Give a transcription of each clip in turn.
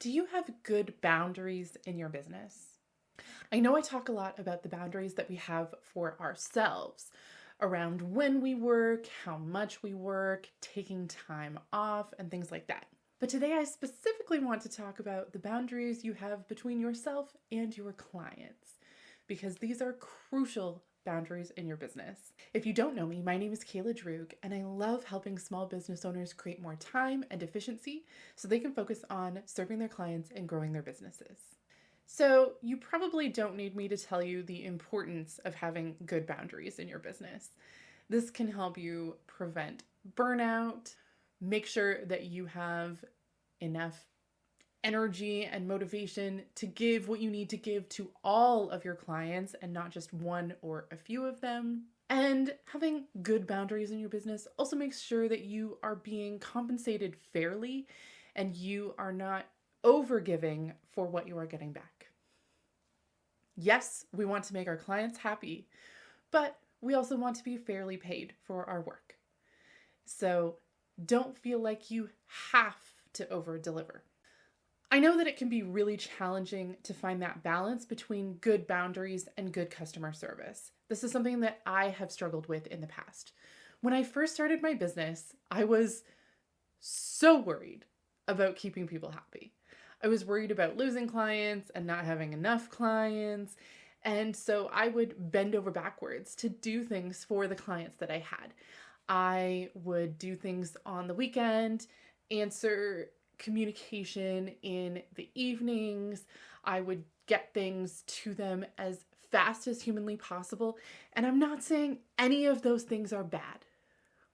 Do you have good boundaries in your business? I know I talk a lot about the boundaries that we have for ourselves around when we work, how much we work, taking time off, and things like that. But today I specifically want to talk about the boundaries you have between yourself and your clients, because these are crucial boundaries in your business. If you don't know me, my name is Kayla Droog, and I love helping small business owners create more time and efficiency so they can focus on serving their clients and growing their businesses. So, you probably don't need me to tell you the importance of having good boundaries in your business. This can help you prevent burnout, make sure that you have enough energy and motivation to give what you need to give to all of your clients and not just one or a few of them. And having good boundaries in your business also makes sure that you are being compensated fairly and you are not overgiving for what you are getting back. Yes, we want to make our clients happy, but we also want to be fairly paid for our work. So don't feel like you have to over deliver. I know that it can be really challenging to find that balance between good boundaries and good customer service. This is something that I have struggled with in the past. When I first started my business, I was so worried about keeping people happy. I was worried about losing clients and not having enough clients. And so I would bend over backwards to do things for the clients that I had. I would do things on the weekend, answer communication in the evenings. I would get things to them as fast as humanly possible. And I'm not saying any of those things are bad,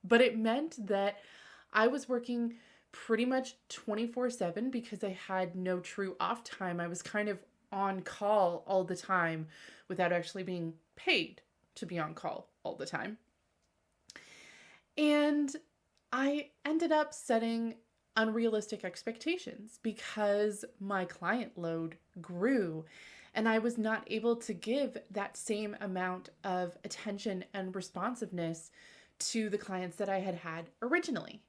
but it meant that I was working pretty much 24/7 because I had no true off time. I was kind of on call all the time without actually being paid to be on call all the time. And I ended up setting unrealistic expectations because my client load grew and I was not able to give that same amount of attention and responsiveness to the clients that I had had originally.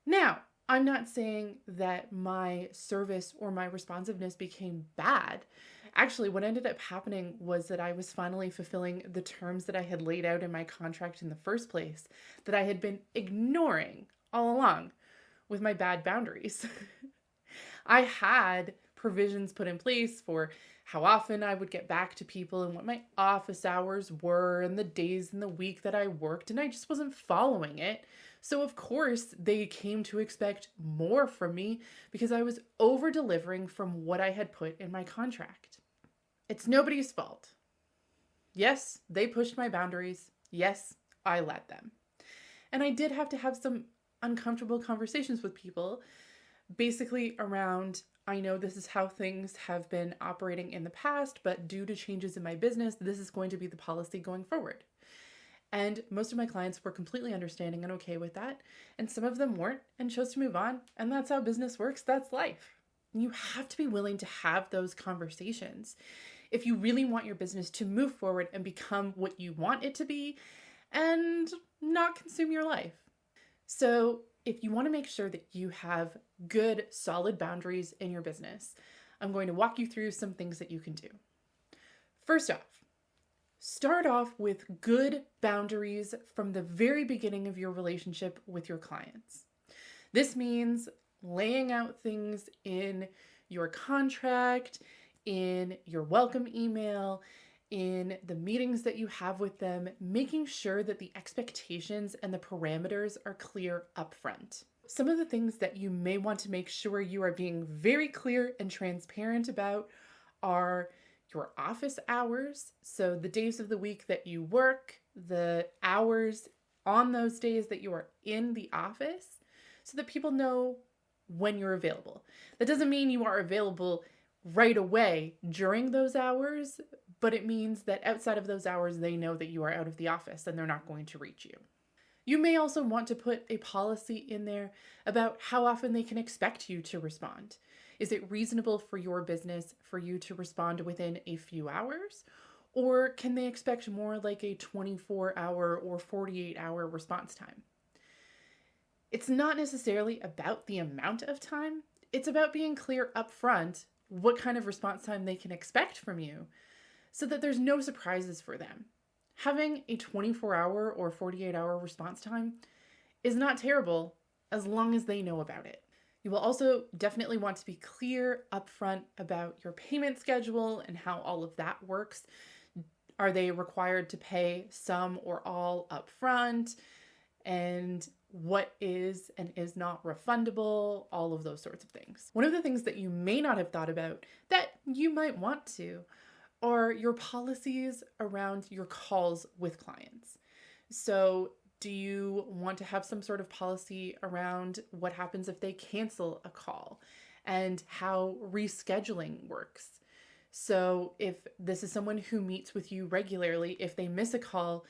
Now, I'm not saying that my service or my responsiveness became bad. Actually, what ended up happening was that I was finally fulfilling the terms that I had laid out in my contract in the first place, that I had been ignoring all along with my bad boundaries. I had provisions put in place for how often I would get back to people and what my office hours were and the days in the week that I worked, and I just wasn't following it. So of course they came to expect more from me because I was over delivering from what I had put in my contract. It's nobody's fault. Yes, they pushed my boundaries. Yes, I let them. And I did have to have some uncomfortable conversations with people, basically around, I know this is how things have been operating in the past, but due to changes in my business, this is going to be the policy going forward. And most of my clients were completely understanding and okay with that. And some of them weren't and chose to move on. And that's how business works. That's life. And you have to be willing to have those conversations if you really want your business to move forward and become what you want it to be and not consume your life. So if you want to make sure that you have good, solid boundaries in your business, I'm going to walk you through some things that you can do. First off, start off with good boundaries from the very beginning of your relationship with your clients. This means laying out things in your contract, in your welcome email, in the meetings that you have with them, making sure that the expectations and the parameters are clear upfront. Some of the things that you may want to make sure you are being very clear and transparent about are your office hours, so the days of the week that you work, the hours on those days that you are in the office, so that people know when you're available. That doesn't mean you are available right away during those hours, but it means that outside of those hours, they know that you are out of the office and they're not going to reach you. You may also want to put a policy in there about how often they can expect you to respond. Is it reasonable for your business for you to respond within a few hours? Or can they expect more like a 24-hour or 48-hour response time? It's not necessarily about the amount of time. It's about being clear up front what kind of response time they can expect from you so that there's no surprises for them. Having a 24-hour or 48-hour response time is not terrible as long as they know about it. You will also definitely want to be clear upfront about your payment schedule and how all of that works. Are they required to pay some or all upfront? And what is and is not refundable? All of those sorts of things. One of the things that you may not have thought about that you might want to are your policies around your calls with clients. So do you want to have some sort of policy around what happens if they cancel a call and how rescheduling works? So if this is someone who meets with you regularly, if they miss a call,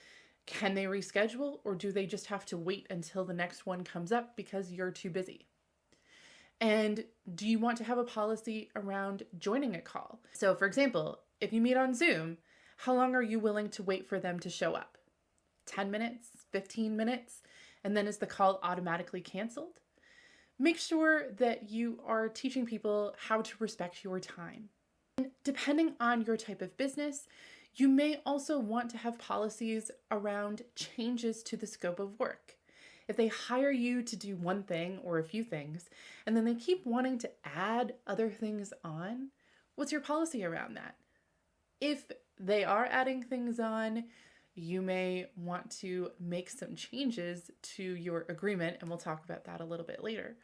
can they reschedule, or do they just have to wait until the next one comes up because you're too busy? And do you want to have a policy around joining a call? So for example, if you meet on Zoom, how long are you willing to wait for them to show up? 10 minutes, 15 minutes, and then is the call automatically canceled? Make sure that you are teaching people how to respect your time. And depending on your type of business, you may also want to have policies around changes to the scope of work. If they hire you to do one thing or a few things, and then they keep wanting to add other things on, what's your policy around that? If they are adding things on, you may want to make some changes to your agreement, and we'll talk about that a little bit later.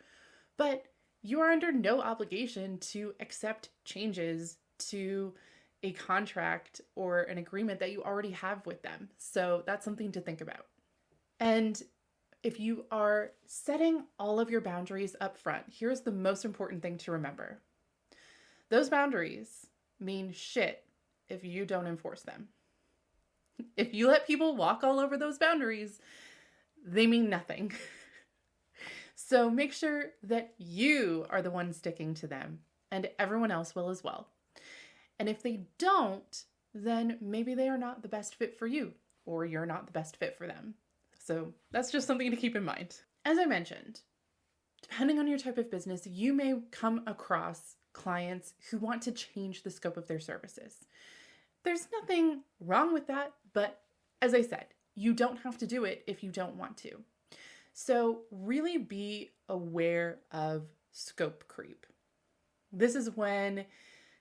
But you are under no obligation to accept changes to a contract or an agreement that you already have with them. So that's something to think about. And if you are setting all of your boundaries up front, here's the most important thing to remember. Those boundaries mean shit if you don't enforce them. If you let people walk all over those boundaries, they mean nothing. So make sure that you are the one sticking to them, and everyone else will as well. And if they don't, then maybe they are not the best fit for you, or you're not the best fit for them. So that's just something to keep in mind. As I mentioned, depending on your type of business, you may come across clients who want to change the scope of their services. There's nothing wrong with that, but as I said, you don't have to do it if you don't want to. So really be aware of scope creep. This is when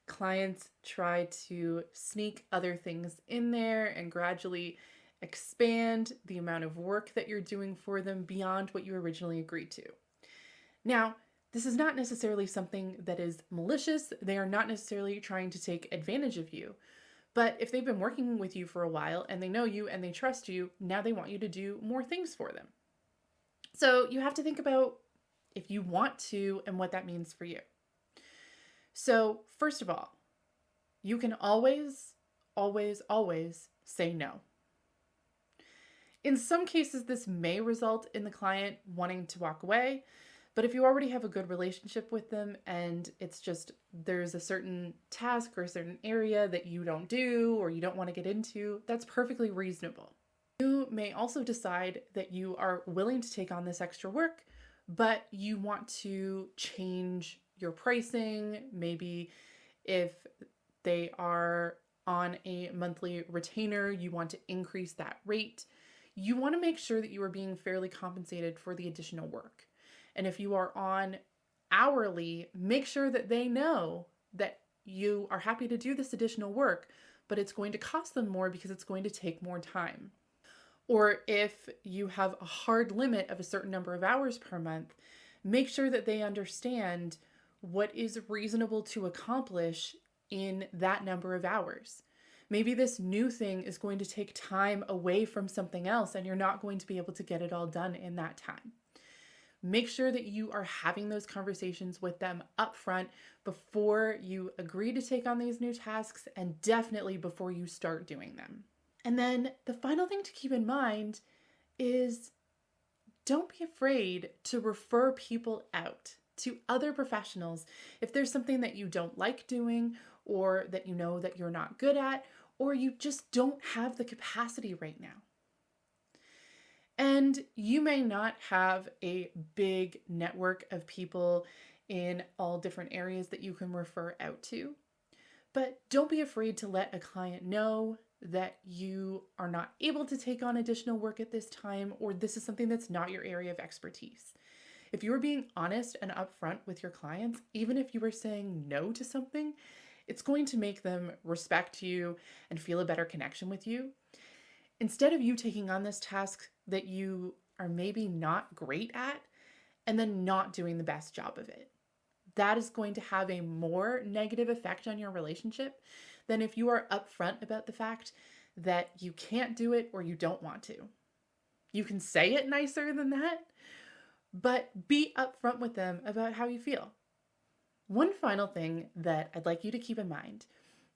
clients try to sneak other things in there and gradually expand the amount of work that you're doing for them beyond what you originally agreed to. Now, this is not necessarily something that is malicious. They are not necessarily trying to take advantage of you. But if they've been working with you for a while and they know you and they trust you, now they want you to do more things for them. So you have to think about if you want to and what that means for you. So first of all, you can always, always, always say no. In some cases, this may result in the client wanting to walk away, but if you already have a good relationship with them and it's just there's a certain task or a certain area that you don't do or you don't want to get into, that's perfectly reasonable. You may also decide that you are willing to take on this extra work, but you want to change your pricing. Maybe if they are on a monthly retainer, you want to increase that rate. You want to make sure that you are being fairly compensated for the additional work. And if you are on hourly, make sure that they know that you are happy to do this additional work, but it's going to cost them more because it's going to take more time. Or if you have a hard limit of a certain number of hours per month, make sure that they understand what is reasonable to accomplish in that number of hours. Maybe this new thing is going to take time away from something else and you're not going to be able to get it all done in that time. Make sure that you are having those conversations with them up front before you agree to take on these new tasks and definitely before you start doing them. And then the final thing to keep in mind is don't be afraid to refer people out to other professionals if there's something that you don't like doing or that you know that you're not good at or you just don't have the capacity right now. And you may not have a big network of people in all different areas that you can refer out to. But don't be afraid to let a client know that you are not able to take on additional work at this time, or this is something that's not your area of expertise. If you are being honest and upfront with your clients, even if you are saying no to something, it's going to make them respect you and feel a better connection with you. Instead of you taking on this task that you are maybe not great at and then not doing the best job of it. That is going to have a more negative effect on your relationship than if you are upfront about the fact that you can't do it or you don't want to. You can say it nicer than that, but be upfront with them about how you feel. One final thing that I'd like you to keep in mind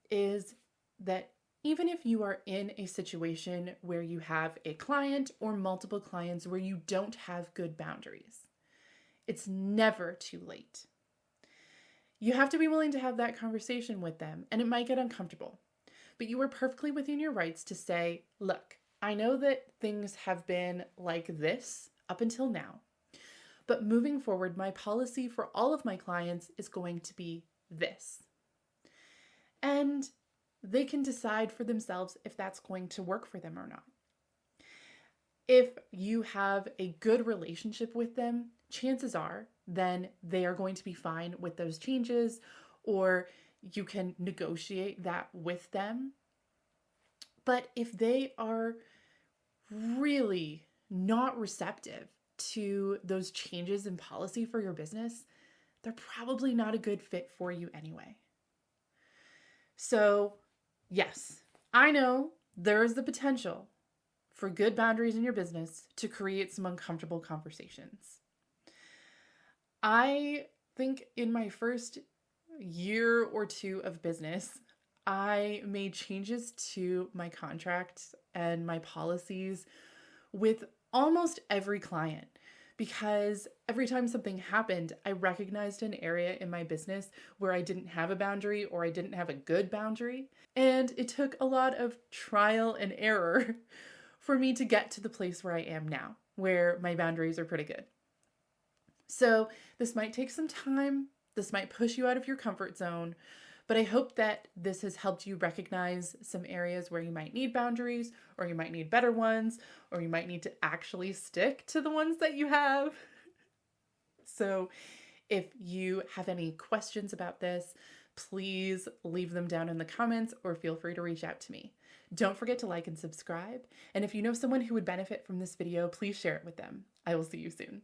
is that even if you are in a situation where you have a client or multiple clients where you don't have good boundaries, it's never too late. You have to be willing to have that conversation with them, and it might get uncomfortable. But you are perfectly within your rights to say, look, I know that things have been like this up until now, but moving forward, my policy for all of my clients is going to be this. And they can decide for themselves if that's going to work for them or not. If you have a good relationship with them, chances are then they are going to be fine with those changes, or you can negotiate that with them. But if they are really not receptive to those changes in policy for your business, they're probably not a good fit for you anyway. So, yes, I know there is the potential for good boundaries in your business to create some uncomfortable conversations. I think in my first year or two of business, I made changes to my contracts and my policies with almost every client, because every time something happened, I recognized an area in my business where I didn't have a boundary or I didn't have a good boundary. And it took a lot of trial and error for me to get to the place where I am now, where my boundaries are pretty good. So this might take some time. This might push you out of your comfort zone, but I hope that this has helped you recognize some areas where you might need boundaries, or you might need better ones, or you might need to actually stick to the ones that you have. So if you have any questions about this, please leave them down in the comments or feel free to reach out to me. Don't forget to like and subscribe. And if you know someone who would benefit from this video, please share it with them. I will see you soon.